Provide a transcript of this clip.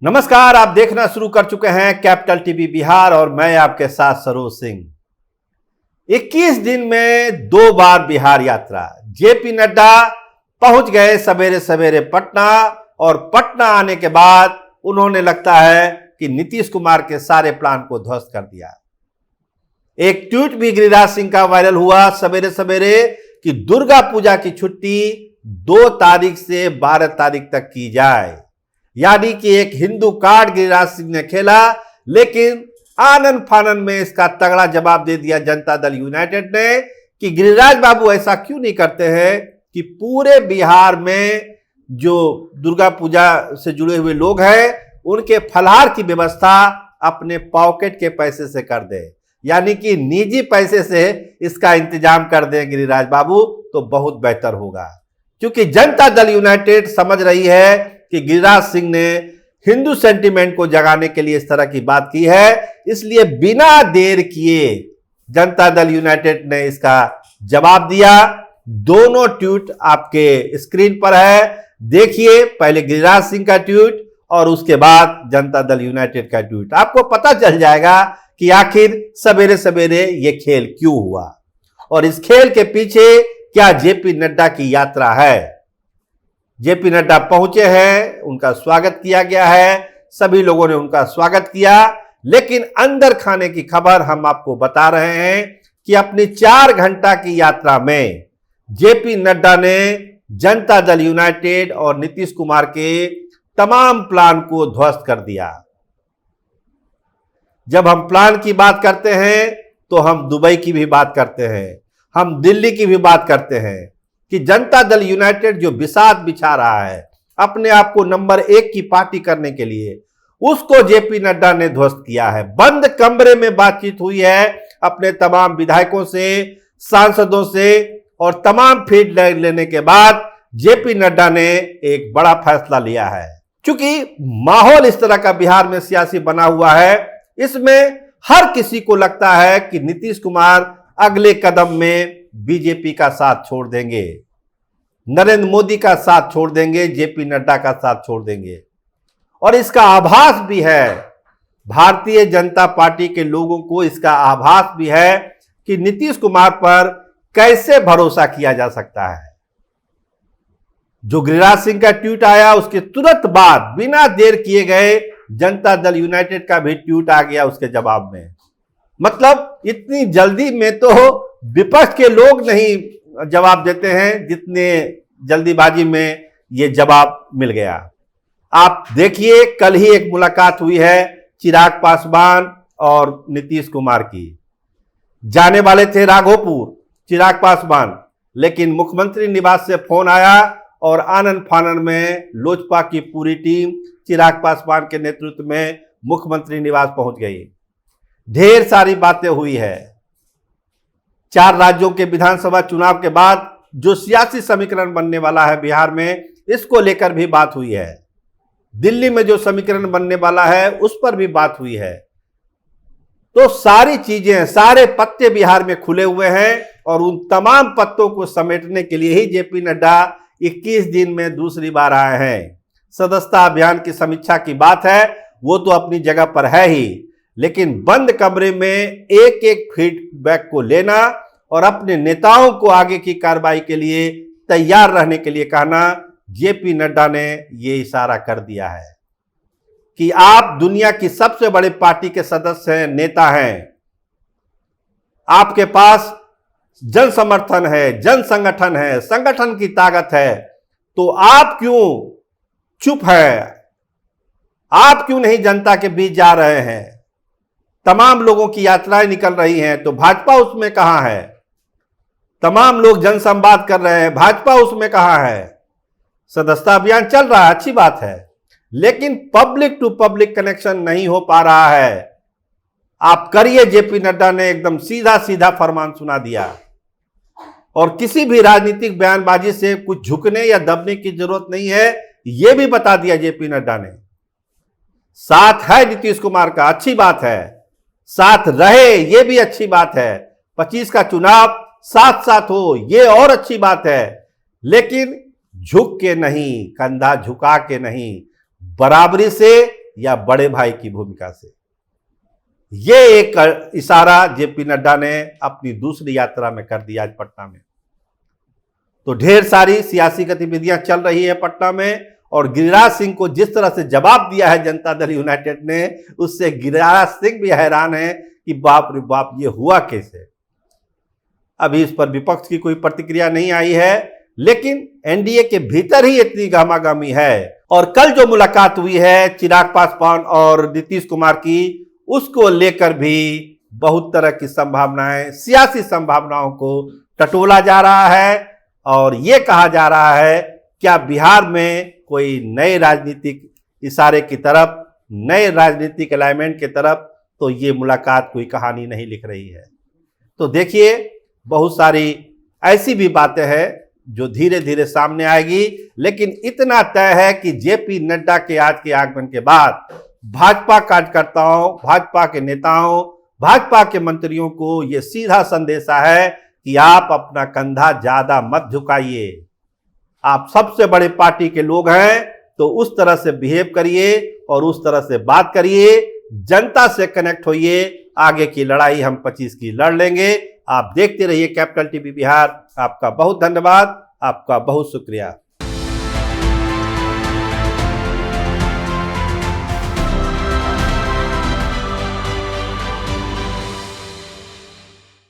नमस्कार, आप देखना शुरू कर चुके हैं कैपिटल टीवी बिहार और मैं आपके साथ सरोज सिंह। 21 दिन में 2 बार बिहार यात्रा। जेपी नड्डा पहुंच गए सवेरे सवेरे पटना और पटना आने के बाद उन्होंने लगता है कि नीतीश कुमार के सारे प्लान को ध्वस्त कर दिया। एक ट्वीट भी गिरिराज सिंह का वायरल हुआ सवेरे सवेरे कि दुर्गा पूजा की छुट्टी 2 तारीख से 12 तारीख तक की जाए, यानी कि एक हिंदू कार्ड गिरिराज सिंह ने खेला, लेकिन आनन फानन में इसका तगड़ा जवाब दे दिया जनता दल यूनाइटेड ने कि गिरिराज बाबू ऐसा क्यों नहीं करते हैं कि पूरे बिहार में जो दुर्गा पूजा से जुड़े हुए लोग हैं उनके फलहार की व्यवस्था अपने पॉकेट के पैसे से कर दे, यानी कि निजी पैसे से इसका इंतजाम कर दें गिरिराज बाबू, तो बहुत बेहतर होगा। क्योंकि जनता दल यूनाइटेड समझ रही है कि गिरिराज सिंह ने हिंदू सेंटीमेंट को जगाने के लिए इस तरह की बात की है, इसलिए बिना देर किए जनता दल यूनाइटेड ने इसका जवाब दिया। दोनों ट्वीट आपके स्क्रीन पर है, देखिए पहले गिरिराज सिंह का ट्वीट और उसके बाद जनता दल यूनाइटेड का ट्वीट। आपको पता चल जाएगा कि आखिर सवेरे सवेरे ये खेल क्यों हुआ और इस खेल के पीछे क्या जेपी नड्डा की यात्रा है। जेपी नड्डा पहुंचे हैं, उनका स्वागत किया गया है, सभी लोगों ने उनका स्वागत किया, लेकिन अंदर खाने की खबर हम आपको बता रहे हैं कि अपनी 4 घंटा की यात्रा में जेपी नड्डा ने जनता दल यूनाइटेड और नीतीश कुमार के तमाम प्लान को ध्वस्त कर दिया। जब हम प्लान की बात करते हैं तो हम दुबई की भी बात करते हैं, हम दिल्ली की भी बात करते हैं कि जनता दल यूनाइटेड जो बिसात बिछा रहा है अपने आप को नंबर 1 की पार्टी करने के लिए, उसको जेपी नड्डा ने ध्वस्त किया है। बंद कमरे में बातचीत हुई है अपने तमाम विधायकों से, सांसदों से, और तमाम फीड लेने के बाद जेपी नड्डा ने एक बड़ा फैसला लिया है। क्योंकि माहौल इस तरह का बिहार में सियासी बना हुआ है, इसमें हर किसी को लगता है कि नीतीश कुमार अगले कदम में बीजेपी का साथ छोड़ देंगे, नरेंद्र मोदी का साथ छोड़ देंगे, जेपी नड्डा का साथ छोड़ देंगे। और इसका आभास भी है, भारतीय जनता पार्टी के लोगों को इसका आभास भी है कि नीतीश कुमार पर कैसे भरोसा किया जा सकता है। जो गिरिराज सिंह का ट्वीट आया उसके तुरंत बाद बिना देर किए गए जनता दल यूनाइटेड का भी ट्वीट आ गया उसके जवाब में। मतलब इतनी जल्दी में तो विपक्ष के लोग नहीं जवाब देते हैं जितने जल्दीबाजी में ये जवाब मिल गया। आप देखिए, कल ही एक मुलाकात हुई है चिराग पासवान और नीतीश कुमार की। जाने वाले थे राघोपुर चिराग पासवान, लेकिन मुख्यमंत्री निवास से फोन आया और आनन फानन में लोजपा की पूरी टीम चिराग पासवान के नेतृत्व में मुख्यमंत्री निवास पहुंच गई। ढेर सारी बातें हुई है। 4 राज्यों के विधानसभा चुनाव के बाद जो सियासी समीकरण बनने वाला है बिहार में, इसको लेकर भी बात हुई है। दिल्ली में जो समीकरण बनने वाला है उस पर भी बात हुई है। तो सारी चीजें, सारे पत्ते बिहार में खुले हुए हैं और उन तमाम पत्तों को समेटने के लिए ही जेपी नड्डा 21 दिन में दूसरी बार आए हैं। सदस्यता अभियान की समीक्षा की बात है, वो तो अपनी जगह पर है ही, लेकिन बंद कमरे में एक एक फीडबैक को लेना और अपने नेताओं को आगे की कार्रवाई के लिए तैयार रहने के लिए कहना, जेपी नड्डा ने ये इशारा कर दिया है कि आप दुनिया की सबसे बड़ी पार्टी के सदस्य हैं, नेता हैं, आपके पास जन समर्थन है, जन संगठन है, संगठन की ताकत है, तो आप क्यों चुप है? आप क्यों नहीं जनता के बीच जा रहे हैं? तमाम लोगों की यात्राएं निकल रही हैं, तो भाजपा उसमें कहां है? तमाम लोग जनसंवाद कर रहे हैं, भाजपा उसमें कहां है? सदस्यता अभियान चल रहा है, अच्छी बात है, लेकिन पब्लिक टू पब्लिक कनेक्शन नहीं हो पा रहा है। आप करिए। जेपी नड्डा ने एकदम सीधा सीधा फरमान सुना दिया और किसी भी राजनीतिक बयानबाजी से कुछ झुकने या दबने की जरूरत नहीं है, यह भी बता दिया जेपी नड्डा ने। साथ है नीतीश कुमार का, अच्छी बात है, साथ रहे ये भी अच्छी बात है, 25 का चुनाव साथ साथ हो ये और अच्छी बात है, लेकिन झुक के नहीं, कंधा झुका के नहीं, बराबरी से या बड़े भाई की भूमिका से। ये एक इशारा जेपी नड्डा ने अपनी दूसरी यात्रा में कर दिया आज पटना में। तो ढेर सारी सियासी गतिविधियां चल रही है पटना में, और गिरिराज सिंह को जिस तरह से जवाब दिया है जनता दल यूनाइटेड ने, उससे गिरिराज सिंह भी हैरान है कि बाप रे बाप ये हुआ कैसे। अभी इस पर विपक्ष की कोई प्रतिक्रिया नहीं आई है, लेकिन एनडीए के भीतर ही इतनी गहमागहमी है। और कल जो मुलाकात हुई है चिराग पासवान और नीतीश कुमार की, उसको लेकर भी बहुत तरह की संभावनाएं, सियासी संभावनाओं को टटोला जा रहा है। और यह कहा जा रहा है क्या बिहार में कोई नए राजनीतिक इशारे की तरफ, नए राजनीतिक अलाइनमेंट की तरफ तो ये मुलाकात कोई कहानी नहीं लिख रही है। तो देखिए, बहुत सारी ऐसी भी बातें हैं जो धीरे धीरे सामने आएगी, लेकिन इतना तय है कि जेपी नड्डा के आज के आगमन के बाद भाजपा कार्यकर्ताओं, भाजपा के नेताओं, भाजपा के मंत्रियों को यह सीधा संदेशा है कि आप अपना कंधा ज्यादा मत झुकाइए। आप सबसे बड़े पार्टी के लोग हैं, तो उस तरह से बिहेव करिए और उस तरह से बात करिए, जनता से कनेक्ट होइए। आगे की लड़ाई हम 25 की लड़ लेंगे। आप देखते रहिए कैपिटल टीवी बिहार। आपका बहुत धन्यवाद, आपका बहुत शुक्रिया।